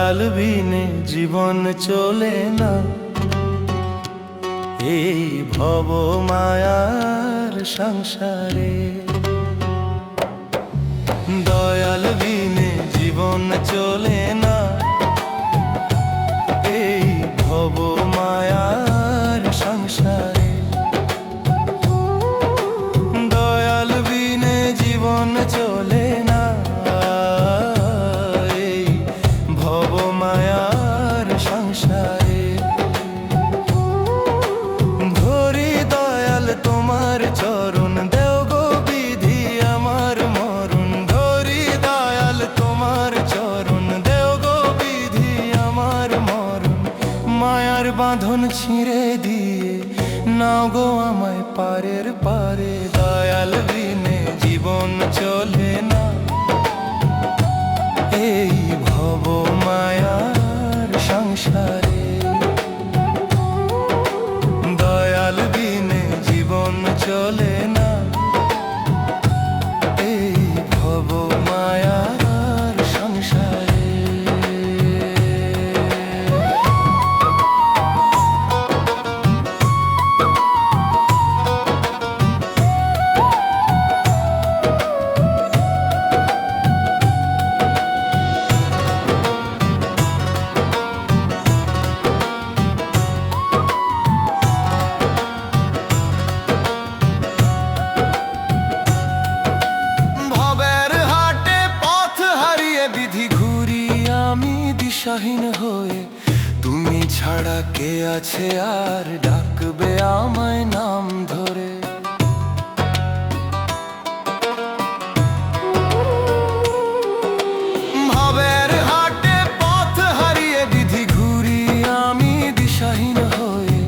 দয়াল বিনে জীবন চলে না, এই ভব মায়ার সংসারে। দয়াল বিনে জীবন চলে না, এই ভব মায়ার সংসারে। দয়াল বিনে জীবন চলে না, এই ভব মায়ার সংসারে। ধরি দয়াল তোমার চরণ, দেও গো বিধি আমার মরণ। ধরি দয়াল তোমার চরণ, দেও গো বিধি আমার মরণ। মায়ার বাঁধন ছিঁড়ে দিয়ে নাও গো আমায় পারের পারে। দয়াল বিনে জীবন চলে না, এই ভব মায়ার সংসারে। দয়াল বিনে জীবন চলে না, এই ভব মায়ার সংসারে। দিশাহীন হয়ে তুমি ছাড়া কে আছে আর ডাকবে আমায় নাম ধরে। ভাবের হাটে পথ হারিয়ে বিধি ঘুরি আমি দিশাহীন হয়ে,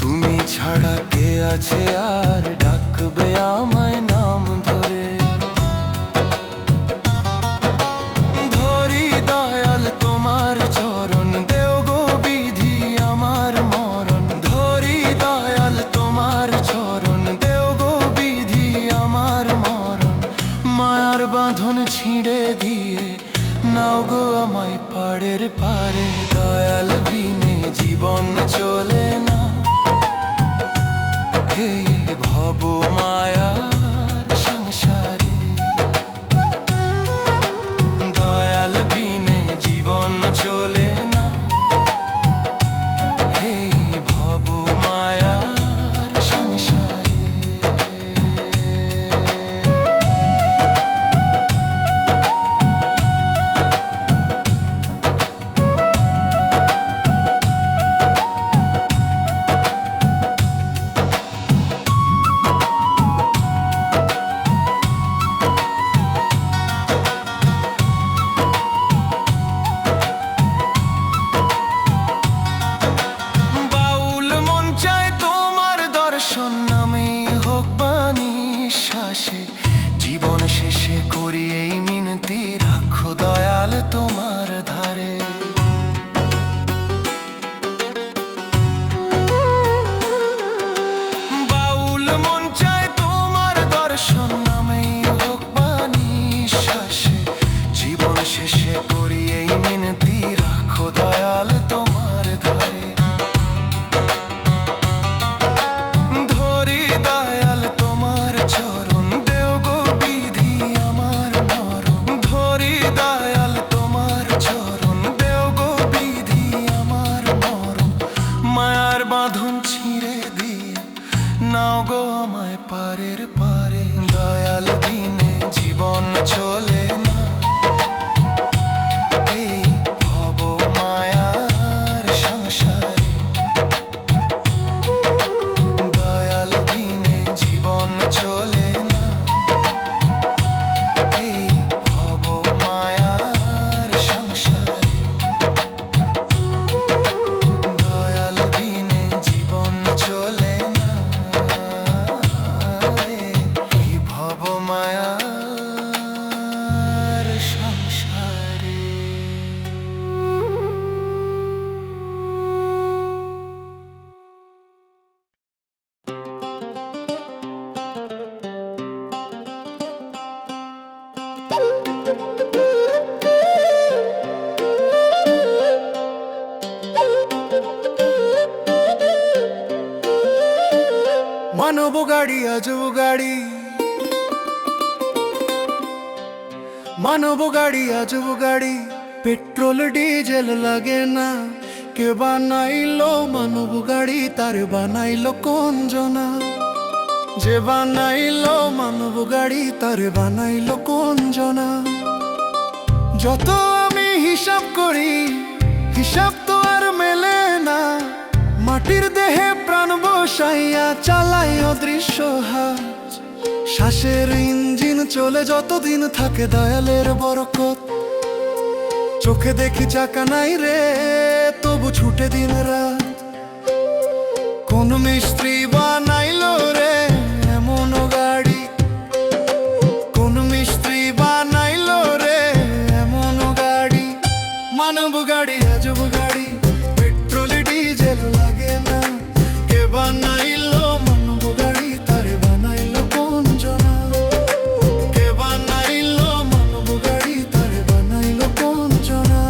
তুমি ছাড়া কে আছে আর ডাকবে আমায় নাম ধরে। বাঁধন ছিঁড়ে দিয়ে নাও গো আমায় পাড়ের পারে। দয়াল বিনে জীবন চলে না, এই ভব মায়ার সংসারে। দয়াল বিনে জীবন চলে না, এই ভব মায়ার সংসারে। মানব গাড়ি আজব গাড়ি, মানব গাড়ি আজব গাড়ি, পেট্রোল ডিজেল লাগে না। কে বানাইলো মানব গাড়ি, তার বানাইলো কোন জনা? যে বানাইলো মানব গাড়ি, তার বানাইলো কোন জনা? যত আমি হিসাব করি, হিসাব তো আর মেলে না। মাটির দেহে প্রাণ বসাইয়া চালাই অদৃশ্য হাত। শ্বাসের ইঞ্জিন চলে যতদিন থাকে দয়ালের বরকত। চোখে দেখি চাকা নাই রে, তবু ছুটে দিন রাত। কোন মিস্ত্রি বানাইলো রে এমন গাড়ি, কোন মিস্ত্রি বানাইলো রে এমন গাড়ি? মানব গাড়ি আজব গাড়ি, পেট্রোল ডিজেল লাগে না। কে বানাইলো মানব গাড়ি, তারে বানাইলো কোন জনা? কে বানাইলো মানব গাড়ি, তারে বানাইলো কোন জনা?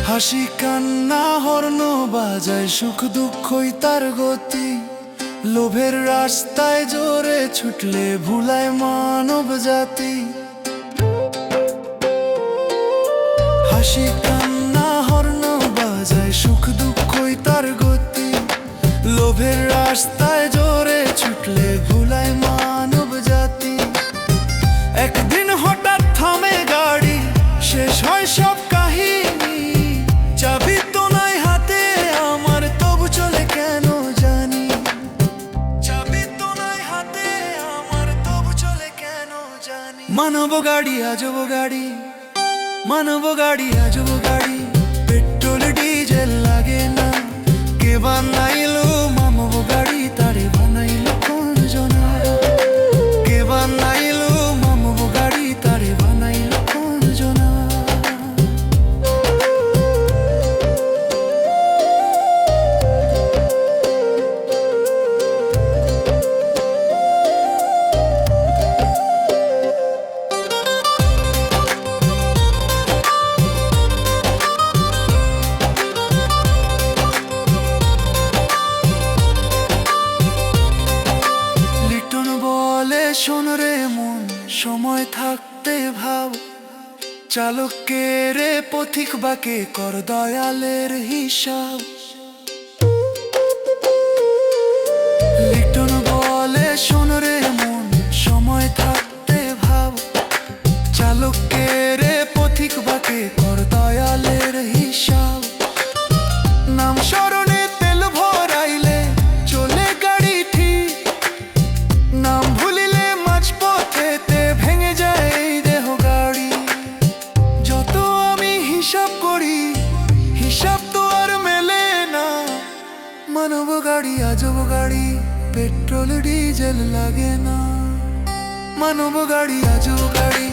হাসি কান্না হর্ন বাজায়, সুখ দুঃখই তার গতি। লোভের রাস্তায় জোরে ছুটলে ভুলায় মানব জাতি। হাসি কান্না হর্ন বাজায়, সুখ দুঃখই তার গতি। লোভের রাস্তায় জোরে ছুটলে ভুলায় মানব জাতি। একদিন হঠাৎ থামে গাড়ি, শেষ হয় সব কাহিনী। চাবি তো নাই হাতে আমার, তবু চলে কেন জানি? চাবি তো নাই হাতে আমার, তবু চলে কেন জানি? মানব গাড়ি আজব গাড়ি, মানব গাড়ি আজব গাড়ি, পেট্রোল ডিজেল লাগে না। কে বানাইলো মানব গাড়ি, তারে বানাইলো কোন জনা? কে বানাইলো মানব গাড়ি, তারে বানাইলো কোন জনা? শোন রে মন, সময় থাকতে ভাব। চালকের পথিক বাকে কর দয়ালের হিসাব। লিটন বলে শোন রে মন, সময় থাকতে ভাব। চালকের পথিক বাকে কর দয়ালের হিসাব। নাম স্মরণে তেল ভরাইলে চলে গাড়ি ঠিক। নাম ভুলিলে মাঝপথেতে ভেঙে যায় এই দেহ গাড়ি। যত আমি হিসাব করি, হিসাব তো আর মেলে না। মানব গাড়ি আজব গাড়ি, পেট্রোল ডিজেল লাগে না। মানব গাড়ি আজব গাড়ি,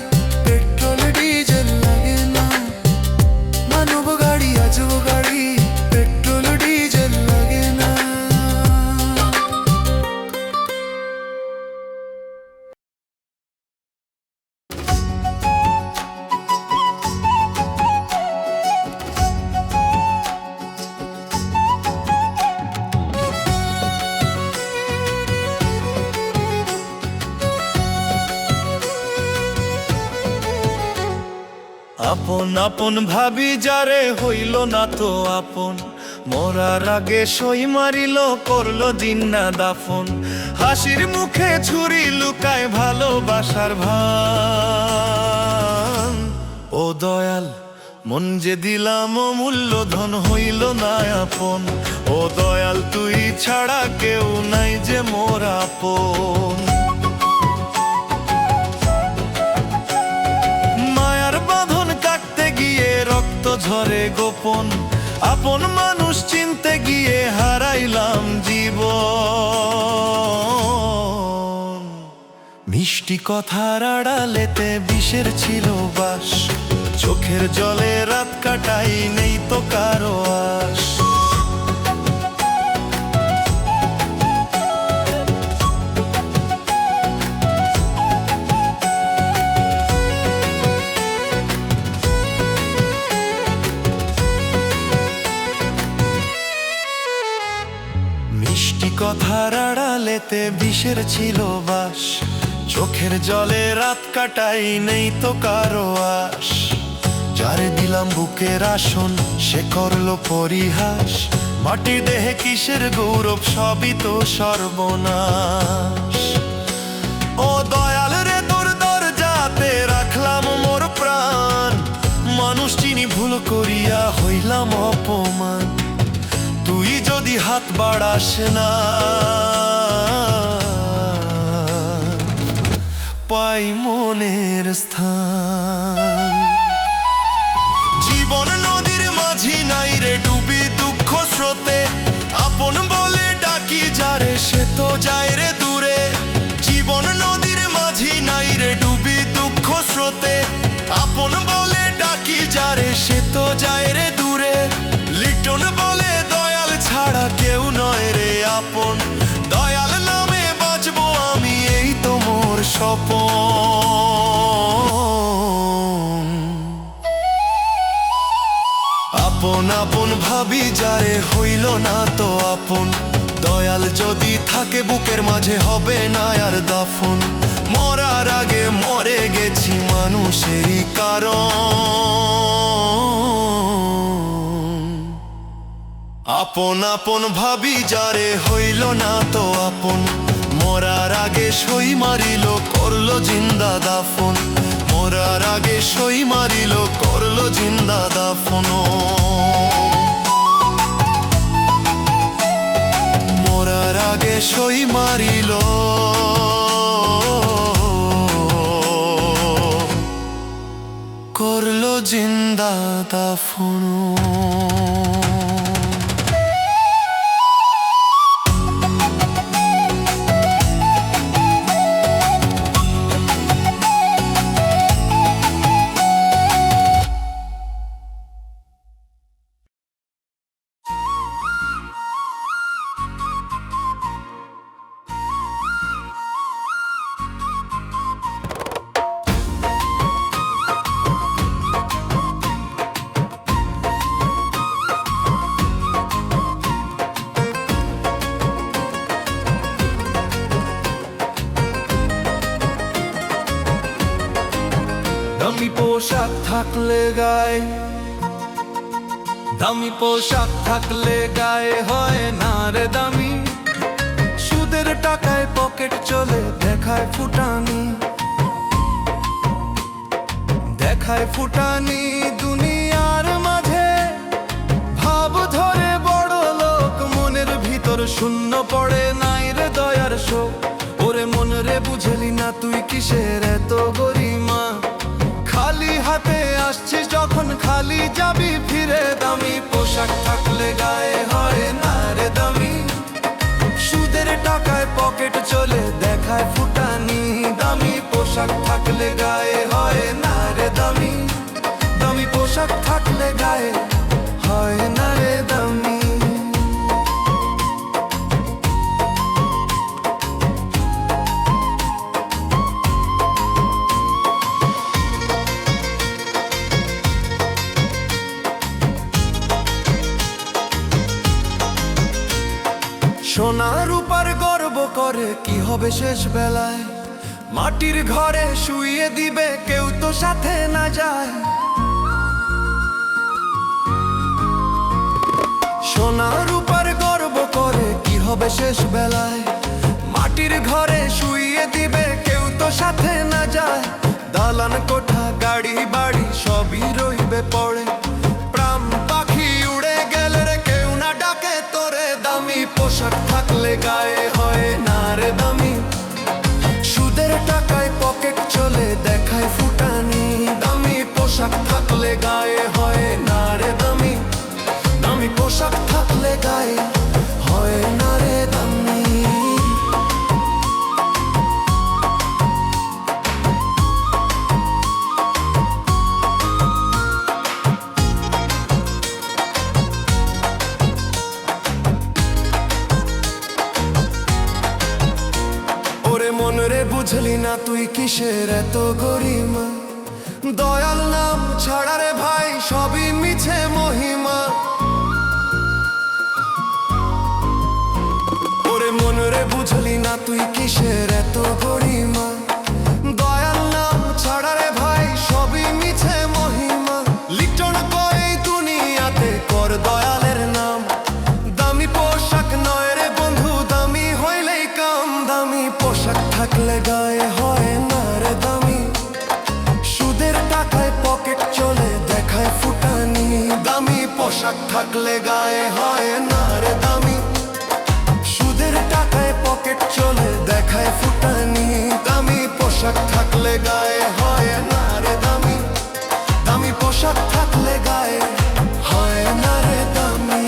পেট্রোল ডিজেল লাগে না। মানব গাড়ি আজব গাড়ি, পেট্রোল ডিজেল লাগে না। আপন আপন ভাবি যারে হইল না তো আপন। মরার আগে সই মারিল, করলো দিন না দাফন। হাসির মুখে ছুরি লুকায় ভালোবাসার ভান। ও দয়াল মন যে দিলাম অমূল্য ধন, হইল না আপন। ও দয়াল তুই ছাড়া কেউ নাই যে মোর আপন। রক্ত ঝরে গোপন, আপন মানুষ চিনতে গিয়ে হারাইলাম জীবন। মিষ্টি কথার আড়ালেতে বিষের ছিল বাস। চোখের জলে রাত কাটাই, নেই তো কারো আশ। মিষ্টি কথার আড়ালেতে বিষের ছিল বাস, চোখের জলে রাত কাটাই, নেই তো কারো আশ। যারে দিলাম বুকের আসন সে করলো পরিহাস, মাটির দেহে কিসের গৌরব, সবই তো সর্বনাশ। ও দয়াল রে, তোর দরজাতে রাখলাম মোর প্রাণ, মানুষ চিনি ভুল করিয়া হইলাম অপমান। তুই যদি হাত বাড়াস না, পাই মনের স্থান। জীবন নদীর মাঝি নাই রে ডুবি দুঃখ স্রোতে, আপন বলে ডাকি যারে সে তো যায় রে দূরে। জীবন নদীর মাঝি নাই রে ডুবি দুঃখ স্রোতে, আপন বলে ডাকি যারে সে তো যায় রে দূরে। লিটন বলে দয়াল ছাড়া কেউ নয় রে আপন, দয়াল নামে বাঁচবো আমি, এই তো মোর স্বপন। আপন আপন ভাবি যারে হইল না তো আপন, দয়াল যদি থাকে বুকের মাঝে হবে না আর দাফন। মরার আগে মরে গেছি মানুষেরই কারণ। আপন আপন ভাবি যারে হইল না তো আপন, মরার আগে সই মারিল করলো জিন্দা দাফন। মরার আগে সই মারিল করলো জিন্দা দাফন। মরার আগে সই মারিল করলো জিন্দা দাফন। দামি পোশাক থাকলে গায়ে, দামি পোশাক থাকলে গায়ে হয় না রে দামি। সুদের টাকায় পকেট চলে দেখায় ফুটানি, দেখায় ফুটানি দুনিয়ার মাঝে। ভাব ধরে বড় লোক, মনের ভিতর শূন্য পড়ে নাই রে দয়ার শোক। ওরে মন রে, বুঝলি না তুই কিসের এত গরিমা? খালি হাতে আসছিস যখন খালি যাবি ফিরে। দামি পোশাক থাকলে গায়ে হয় না রে দামি, সুদের টাকায় পকেট চলে দেখায় ফুটানি। দামি পোশাক থাকলে গায়ে হয় না রে দামি, দামি পোশাক থাকলে গায়ে হয় না রে দামি। সোনা রূপার গর্ব করে কি হবে শেষ বেলায়? মাটির ঘরে শুইয়ে দিবে কেউ তো সাথে না যায়। সোনা রূপার গর্ব করে কি হবে শেষ বেলায়? মাটির ঘরে শুইয়ে দিবে কেউ তো সাথে না যায়। দালান কোঠা গাড়ি বাড়ি সবই রইবে পড়ে, প্রাণ পাখি উড়ে গেলে রে কেউ না ডাকে তোরে। দামি পোশাক থাকলে গায়ে হয় না রে দামি, সুদের টাকায় পকেট চলে দেখায় ফুটানি। দামি পোশাক থাকলে গায়ে হয় না রে দামি, দামি পোশাক থাকলে গায়ে হয় না রে দামি। বুঝলি না তুই কিসের এত গরিমা, দয়াল নাম ছাড়া রে ভাই সবই মিছে মহিমা। ওরে মন রে বুঝলি না তুই কিসের এত গরিমা, দয়াল নাম ছাড়া রে ভাই সবই মিছে মহিমা। লিটন কই দুনিয়াতে কর দয়ালের নাম, দামি পোশাক নয় রে বন্ধু দামি হইলেই কাম। দামি পোশাক থাকলে গায়ে হয় না রে দামি, সুদের টাকায় পকেট চলে দেখায় ফুটানি। দামি পোশাক থাকলে গায়ে হয় না রে দামি, সুদের টাকায় পকেট চলে দেখায় ফুটানি। দামি পোশাক থাকলে গায়ে হয় না রে দামি, দামি পোশাক থাকলে গায়ে হয় না রে দামি।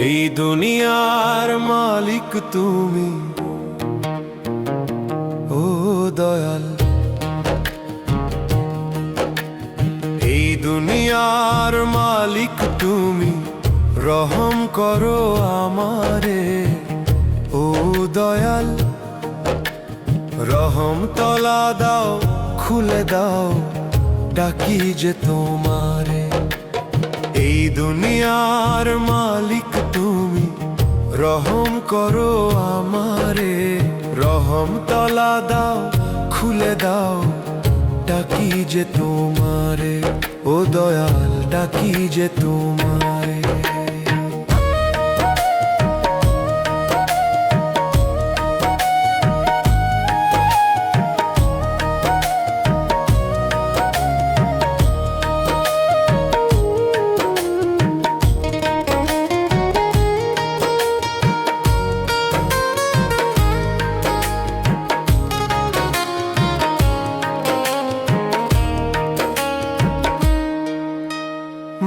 এই দুনিয়ার মালিক তুমি ও দয়াল, এই দুনিয়ার মালিক তুমি রহম করো আমারে ও দয়াল। রহম তলা দাও খুলে দাও ডাকি যে তোমারে। এই দুনিয়ার মালিক তুমি রহম করো আমারে, রহম তলা দাও খুলে দাও ডাকি যে তোমারে ও দয়াল ডাকি যে তোমারে।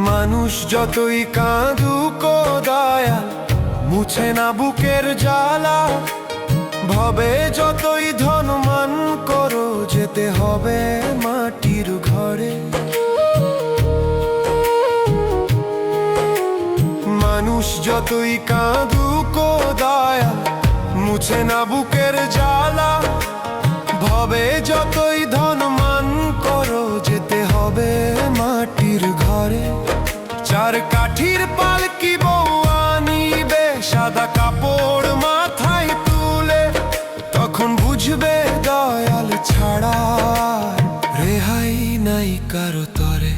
মানুষ যতই কাঁদুক দয়াল মুছে না বুকের জ্বালা, ভবে যতই ধনমান করো যেতে হবে মাটির ঘরে। মানুষ যতই কাঁদুক দয়াল মুছে না বুকের জ্বালা, ভবে যতই ধনমান করো যেতে হবে মাটির ঘরে। চার কাঠির পালকি বউ আনিবে সাদা কাপড় মাথায় তুলে, তখন বুঝবে দয়াল ছাড়া রেহাই নাই কারো তরে।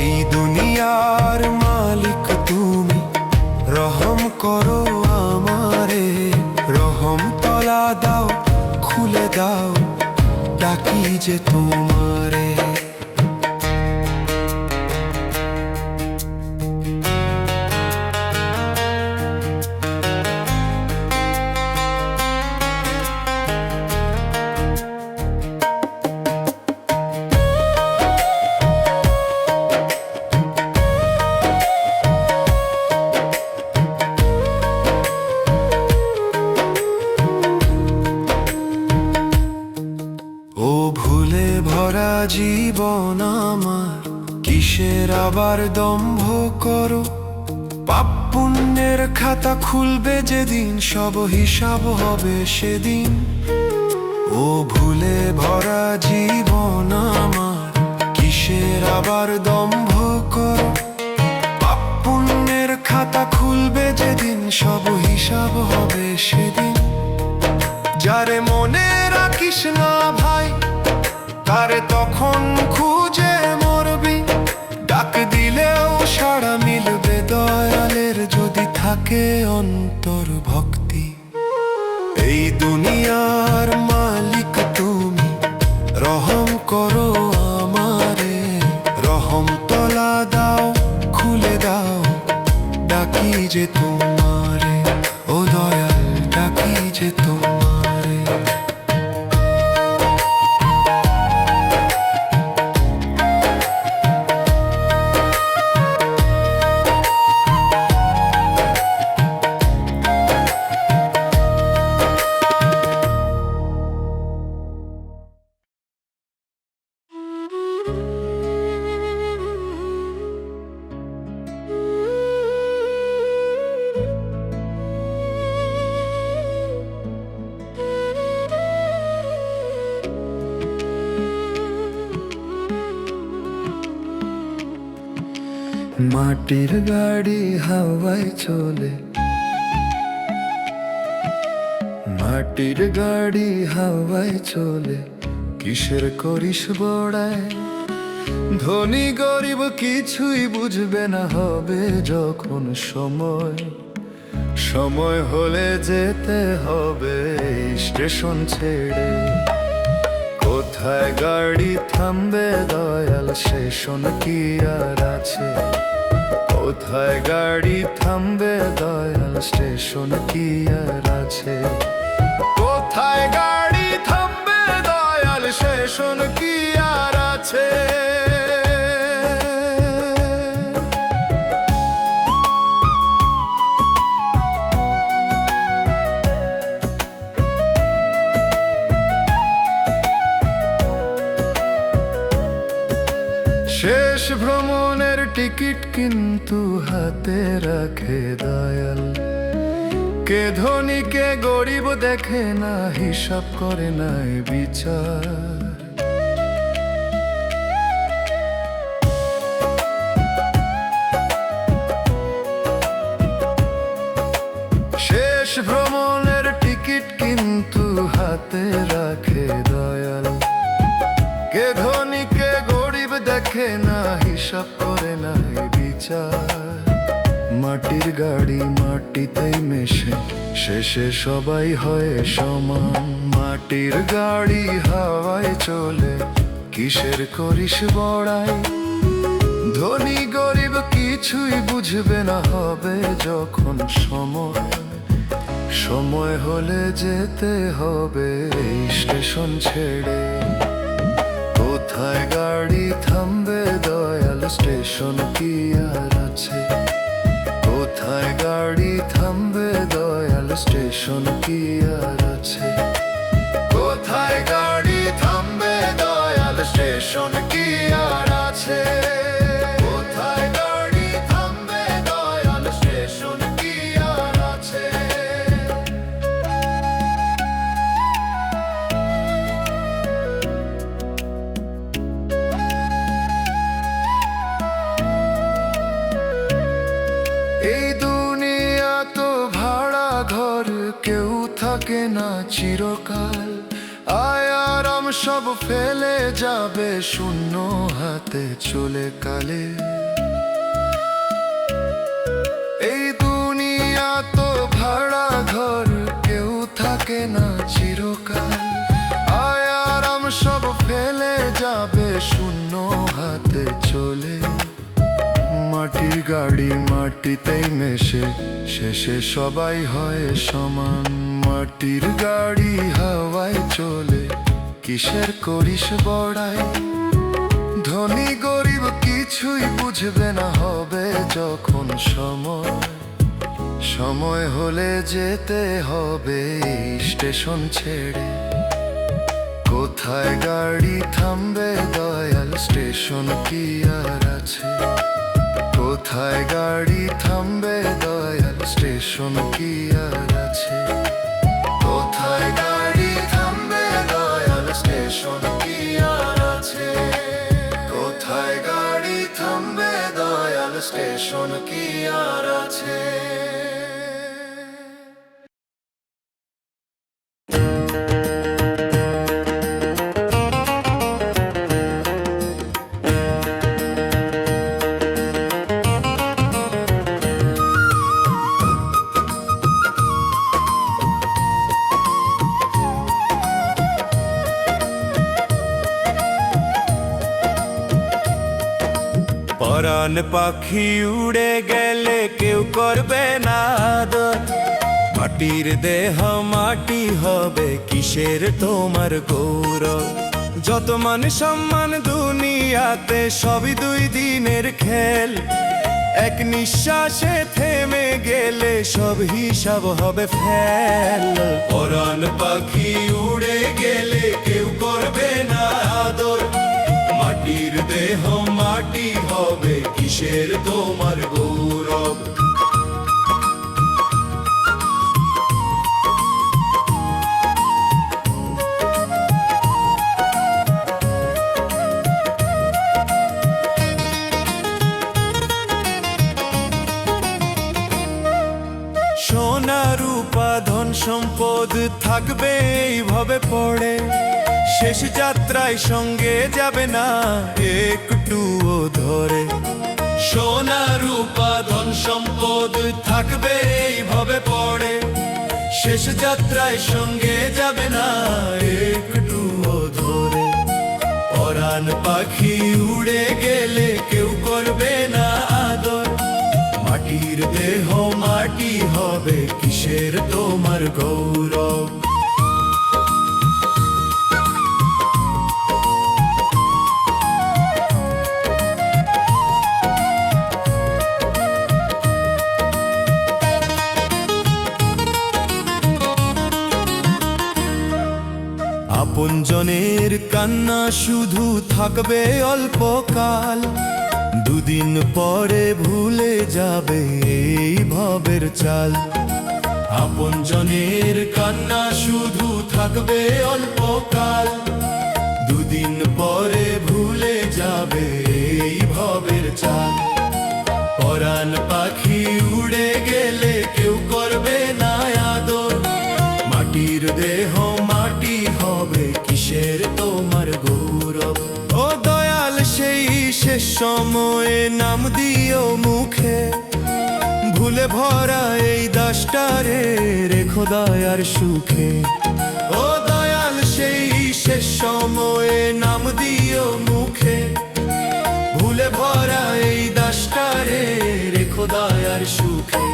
এই দুনিয়ার মালিক তুমি রহম করো আমারে, রহম তলা দাও খুলে দাও ডাকি যে তোমারে। জীবন আমার কিসের আবার দম্ভ করো, পাপ পুণ্যের খাতা খুলবে যেদিন সব হিসাব হবে সেদিন। ও ভুলে ভরা জীবন আমার কিসের আবার দম্ভ করো, পাপ পুণ্যের খাতা খুলবে যেদিন সব হিসাব হবে সেদিন। যারে মনে রাখিস না ভাই তারে তখন খুঁজে মরবি, ডাক দিলেও সাড়া মিলবে দয়ালের যদি থাকে অন্তর ভক্তি। এই দুনিয়ার মালিক তুমি রহম করো আমারে, রহম তলা দাও খুলে দাও ডাকি যে তোমারে, ও দয়াল ডাকি যে তোমারে। মাটির গাড়ি হাওয়ায় চলে, মাটির গাড়ি হাওয়ায় চলে, কিসের করিস বড়াই? ধনী গরিব কিছুই বুঝবে না, হবে যখন সময়, সময় হলে যেতে হবে স্টেশন ছেড়ে। কোথায় গাড়ি থামবে দয়াল, স্টেশন কি আর আছে? কোথায় গাড়ি থামবে দয়াল, স্টেশন কি আর আছে? কোথায় গাড়ি থামবে দয়াল, স্টেশন কি আর আছে? শেষ ভ্রমণের টিকিট কিন্তু হাতে রাখে দয়াল, কে ধনী কে গরিব দেখে না, হিসাব করে নাই বিচার। শেষ ভ্রমণের টিকিট কিন্তু হাতে রাখে দয়াল, কে ধনী কে গরিব দেখে না, হিসাব করে নাই বিচার। মাটির গাড়ি মাটিতেই মেশে, শেষে সবাই হয় সমান। মাটির গাড়ি হাওয়ায় চলে, কিসের করিস বড়াই? ধনী গরিব কিছুই বুঝবে না, হবে যখন সময়, সময় হলে যেতে হবে স্টেশন ছেড়ে। কোথায় গাড়ি থামবে দয়াল, স্টেশন কি আর আছে? কোথায় গাড়ি থামবে দয়াল, স্টেশন কি আর আছে? কোথায় গাড়ি থামবে দয়াল, স্টেশন কি আর আছে? কোথায় গাড়ি থামবে দয়াল, স্টেশন কি আর আছে? এই দুনিয়া তো ভাড়া ঘর, কেউ থাকে না চিরকাল। আয় আরাম সব ফেলে যাবে শূন্য হাতে চলে কালে। এই দুনিয়া তো ভাড়া ঘর, কেউ থাকে না চিরকাল। আয় আরাম সব ফেলে যাবে শূন্য হাতে চলে। মাটির গাড়ি মাটিতেই মেশে, শেষে সবাই হয় সমান। মাটির গাড়ি হাওয়ায় চলে, কিসের করিস বড়াই? ধনী গরিব কিছুই বুঝবে না, হবে যখন সময়, সময় হলে যেতে হবে স্টেশন ছেড়ে। কোথায় গাড়ি থামবে দয়াল, স্টেশন কি আর আছে? কোথায় গাড়ি থামবে দয়াল, স্টেশন কি আর আছে? কোথায় গাড়ি থামবে দয়াল, স্টেশন কি আর আছে? কোথায় গাড়ি থামবে দয়াল, স্টেশন কি আর আছে? পরাণ পাখি উড়ে গেলে কেউ করবে না আদর, মাটির দেহ মাটি হবে কিসের তোমার গৌরব। যত মান সম্মান দুনিয়াতে সবই দুই দিনের খেল, এক নিঃশ্বাসে থেমে গেলে সব হিসাব হবে ফেল। পরাণ পাখি উড়ে গেলে কেউ করবে না আদর, মাটির দেহ মাটি হবে কিসের তোমার গৌরব। সোনা রূপা ধন সম্পদ থাকবে এইভাবে পড়ে, শেষ যাত্রায় সঙ্গে যাবে না একটুও ধরে। সোনা রূপা ধন সম্পদ থাকবে এইভাবে পড়ে, শেষ যাত্রায় সঙ্গে যাবে না একটুও ধরে। পরাণ পাখি উড়ে গেলে কেউ করবে না আদর, মাটির দেহ মাটি হবে কিসের তোমার গৌরব। আপনজনের কান্না শুধু থাকবে অল্পকাল, দুদিন পরে ভুলে যাবে এই ভবের চাল। আপনজনের কান্না শুধু থাকবে অল্পকাল, দুদিন পরে ভুলে যাবে এই ভবের চাল। পরাণ পাখি উড়ে গেলে কেউ করবে না আদর, মাটির দেহ মাটি হবে কিসের তোমার গৌরব। ও দয়াল সেই শেষ সময়ে নাম দিও মুখে, ভুলে ভরা এই দাসটারে রেখো দয়ার সুখে। ও দয়াল সেই শেষ সময়ে নাম দিও মুখে, ভুলে ভরা এই দাসটারে রেখো দয়ার সুখে।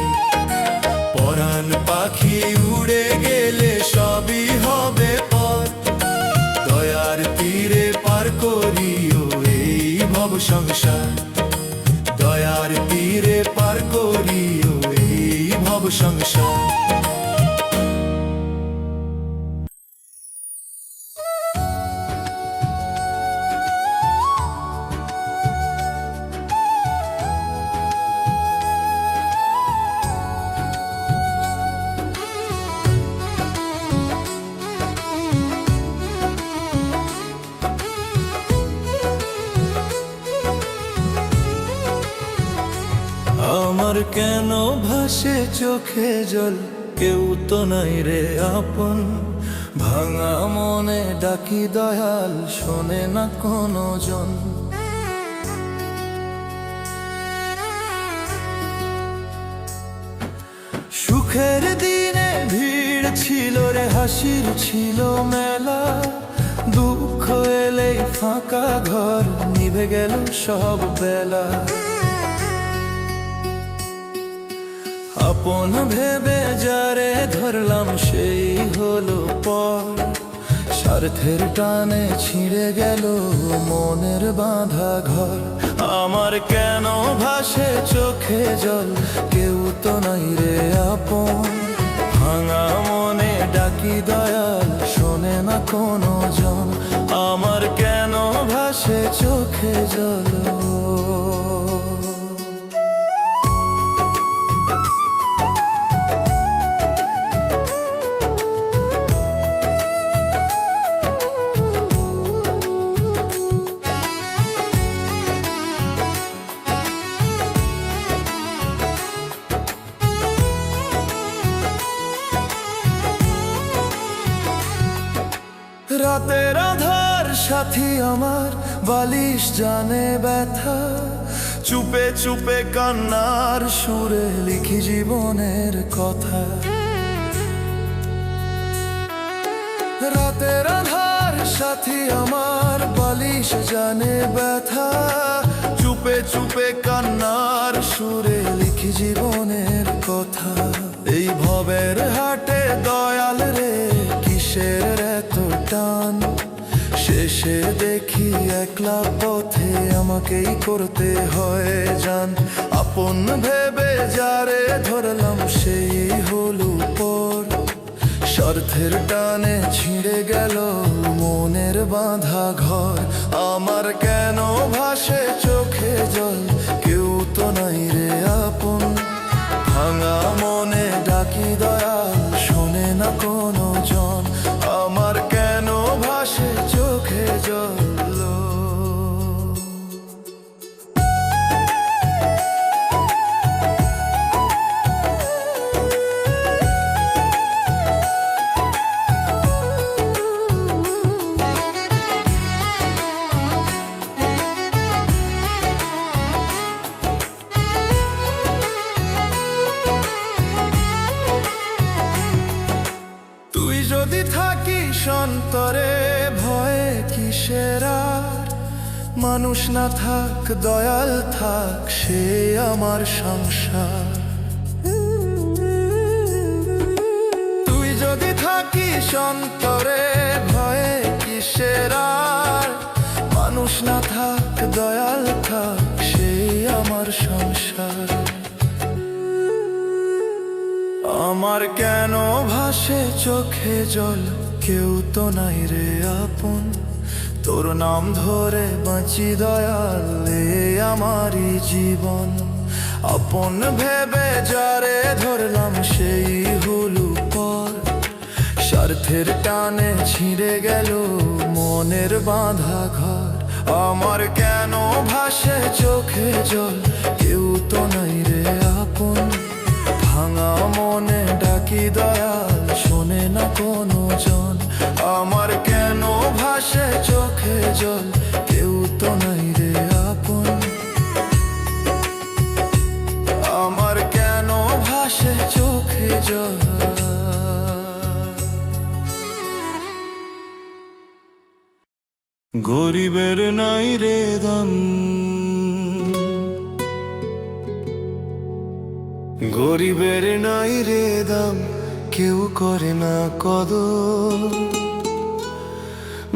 পরাণ পাখি উড়ে গেলে সবই হবে পর, দয়ার তীরে পার করিও এই ভব সংসার। দয়ার তীরে পার করিও এই ভব সংসার। আমার কেন ভাসে চোখে জল, কেউ তো নাই রে আপন, ভাঙা মনে ডাকি দয়াল শোনে না কোনো জন। সুখের দিনে ভিড় ছিল রে, হাসির ছিল মেলা, দুঃখ এলেই ফাঁকা ঘর নিভে গেল সব বেলা। আপন ভেবে যারে ধরলাম সেই হলো পর, স্বার্থের টানে ছিঁড়ে গেল মনের বাঁধা ঘর। আমার কেন ভাসে চোখে জল, কেউ তো নাই রে আপন, ভাঙা মনে ডাকি দয়াল শোনে না কোনো জন। আমার কেন ভাসে চোখে জল। রাতের আধার সাথী আমার, বালিশ জানে ব্যথা, চুপে চুপে কান্নার সুরে লিখি জীবনের কথা। রাতের আধার সাথী আমার, বালিশ জানে ব্যথা, চুপে চুপে চুপে কান্নার সুরে লিখি জীবনের কথা। এই ভবের হাটে দয়াল রে কিসের এত টান, শেষে দেখি একলা পথে আমাকেই করতে হয় জান। আপন ভেবে যারে ধরলাম সেই হলো পর, স্বার্থের টানে ছিঁড়ে গেল মনের বাঁধা ঘর। আমার কেন ভাসে চোখে জল, কেউ তো নাই রে আপন। ভাঙা মনে ডাকি দয়াল, শোনে না কোনো জন। আমার কেন ভাসে চোখে জল। যদি থাকিস অন্তরে ভয়ে কিসের আর, মানুষ না থাক দয়াল থাক সে আমার সংসার। তুই যদি থাকিস অন্তরে ভয়ে কিসের আর, মানুষ না থাক দয়াল থাক সে আমার সংসার। আমার কেন ভাসে চোখে জল, কেউ তো নাই রে আপন। তোর নাম ধরে বাঁচি দয়াল, এ আমারই জীবন। আপন ভেবে যারে ধরলাম সেই হলো পর, স্বার্থের টানে ছিঁড়ে গেল মনের বাঁধা ঘর। আমার কেন ভাসে চোখে জল, কেউ তো নাই রে আপন। ভাঙা মনে ডাকি দয়াল, শোনে না কোনো জন। আমার কেন ভাসে চোখে জল, কেউ তো নাই রে আপন। আমার কেন ভাসে চোখে জল। গরিবের নাই রে দাম, গরিবের নাই রে দাম, কেউ করে না কদর।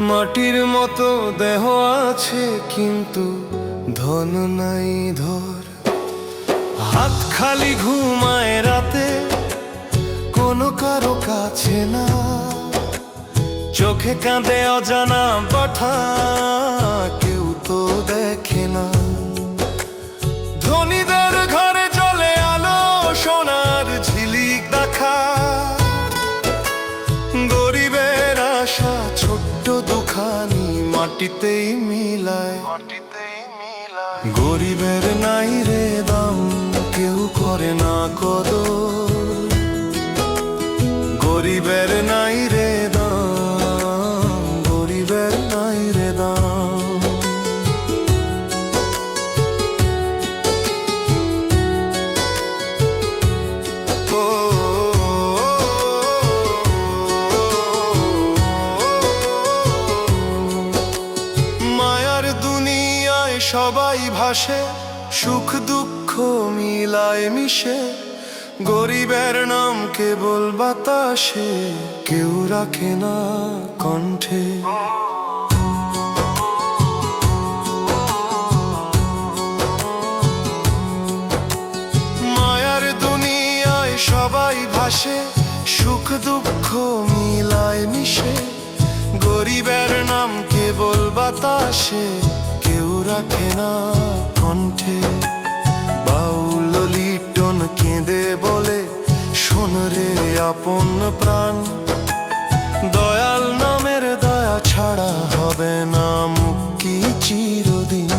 মাটির মতো দেহ আছে কিন্তু ধন নাই ধর। হাত খালি ঘুমায় রাতে, কোনো কারো কাছে না। চোখে কাঁদে অজানা পাঠা, কেউ তো দেখে না। ধনীদের ঘরে জ্বলে আলো, সোনার ঝিলিক দেখা। গরিবের আশা ছোট্ট দুখানি মাটিতেই মিলায়। গরিবের নাই রে দাম, কেউ করে না কদর। গরিবের নাই রে দাম, গরিবের নাই রে দাম। মায়ার দুনিয়ায় সবাই ভাসে, সুখ দুঃখ মিলায় মিশে। গরিবের নাম কেবল বাতাসে, কেউ রাখে না কণ্ঠে। মায়ার দুনিয়ায় সবাই ভাসে, সুখ দুঃখ মিলায় মিশে। গরিবের নাম কেবল বাতাসে, কেউ রাখে না কণ্ঠে। বাউল লিটন কেঁদে বলে, শোন রে আপন প্রাণ। দয়াল নামের দয়া ছাড়া হবে না মুক্তি চিরদিন।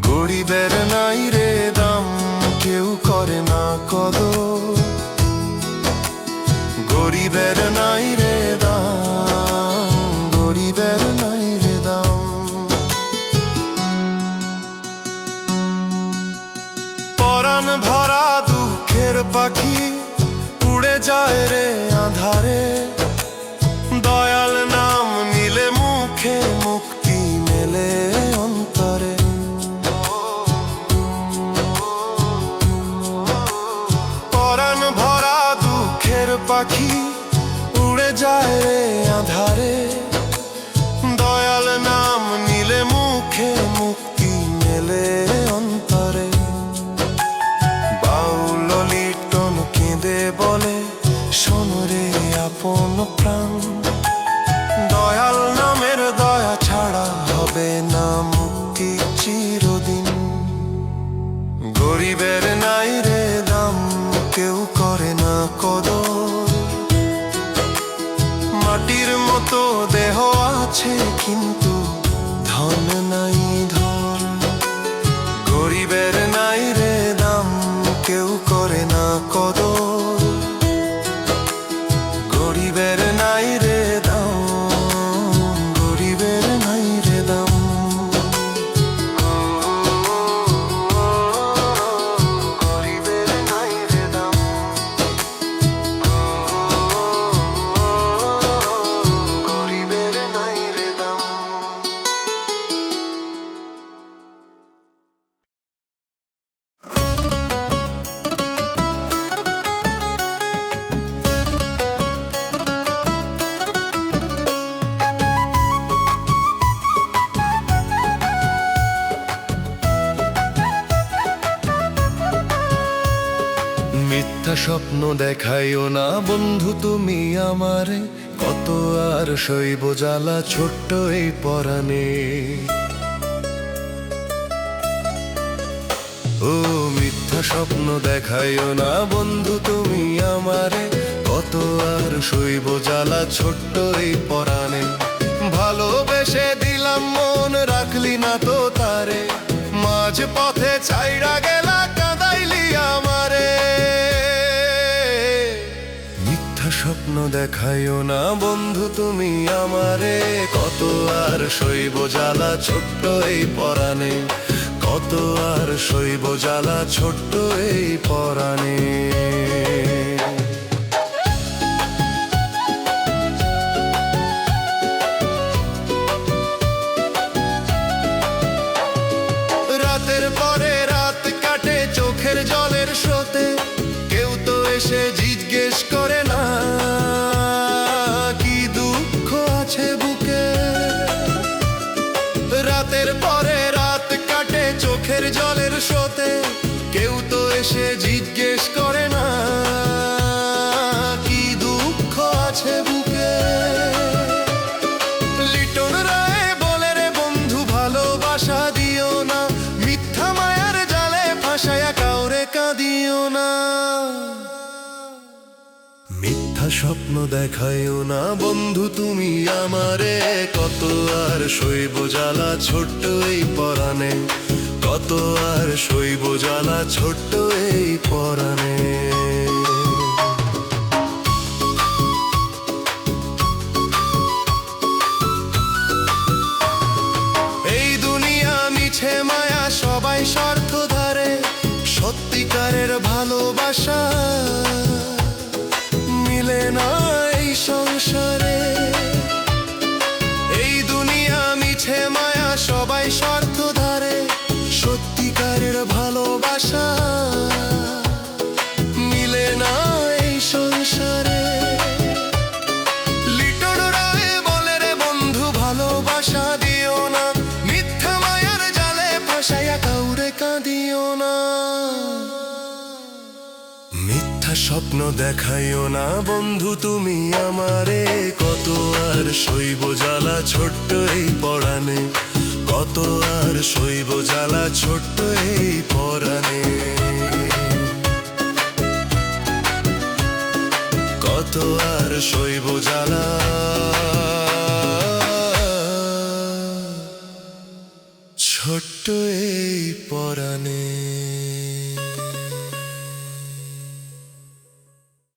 গরিবের নাই রে দাম, কেউ করে না কদর। গরিবের নাই রে দাম, গরিবের নাই রে দাম। পরাণ ভরা দুঃখের পাখি উড়ে যায় রে আধারে। দয়াল নাম নিলে মুখে মুক্তি মেলে অন্তরে। পাবে না মুক্তি চিরদিন। গরিবের নাই রে দাম, কেউ করে না কদর। মাটির মতো দেহ আছে কিন্তু ধন নাই ধন। গরিবের নাই রে দাম, কেউ করে না কদর। গরিবের নাই রে দাম, গরিবের নাই রে দাম। গরিবের নাই রে দাম, গরিবের নাই রে দাম। মিথ্যা স্বপ্ন দেখাইও না বন্ধু তুমি আমারে, কত আর সইব জ্বালা ছোট্ট এই পরাণে। ও মিথ্যা স্বপ্ন দেখাইও না বন্ধু তুমি আমারে, কত আর সইব জ্বালা ছোট্ট এই পরাণে। ভালোবেসে দিলাম মন, রাখলি না তো তারে, মাঝ পথে ছাইড়া গেলা কাঁদাইলি আমারে। মিথ্যা স্বপ্ন দেখাইও না বন্ধু তুমি আমারে, কত আর সইব জ্বালা ছোট্ট এই পরাণে। কত আর সইব জ্বালা ছোট্ট এই পরাণে। রাতের পরে রাত কাটে চোখের জলের স্রোতে, কেউ তো এসে জিজ্ঞেস করে না কি দুঃখ আছে বুকে। রাতের পরে রাত কাটে চোখের জলের স্রোতে, কেউ তো এসে জিজ্ঞেস করে না কি দুঃখ আছে বুকে। লিটন রায় বলে রে বন্ধু ভালোবাসা দিও না, মিথ্যা মায়ার জালে ফাঁসায়া কাউরে কাঁদিও না। মিথ্যা স্বপ্ন দেখাইও না বন্ধু তুমি আমারে, কত আর সইব জ্বালা ছোট্ট এই পরাণে। কত আর সইব জ্বালা ছোট্ট এই পরাণে। এই দুনিয়া মিছে মায়া, সবাই স্বার্থ ধারে, সত্যিকারের ভালোবাসা মিলে না এই সংসারে। এই দুনিয়া মিছে মায়া, সবাই স্বার্থ ধারে, সত্যিকারের ভালোবাসা মিলে না এই সংসারে। লিটন রায় বলে রে বন্ধু ভালোবাসা দিও না, মিথ্যা মায়ার জালে ফাঁসাইয়া কাউরে কাঁদিও না। মিথ্যা স্বপ্ন দেখাইও না বন্ধু তুমি আমারে, কত আর সইব জ্বালা ছোট্ট এই পরাণে। কত আর সইব জ্বালা ছোট্ট এই পরাণে। কত আর সইব জ্বালা ছোট্ট এই পরাণে।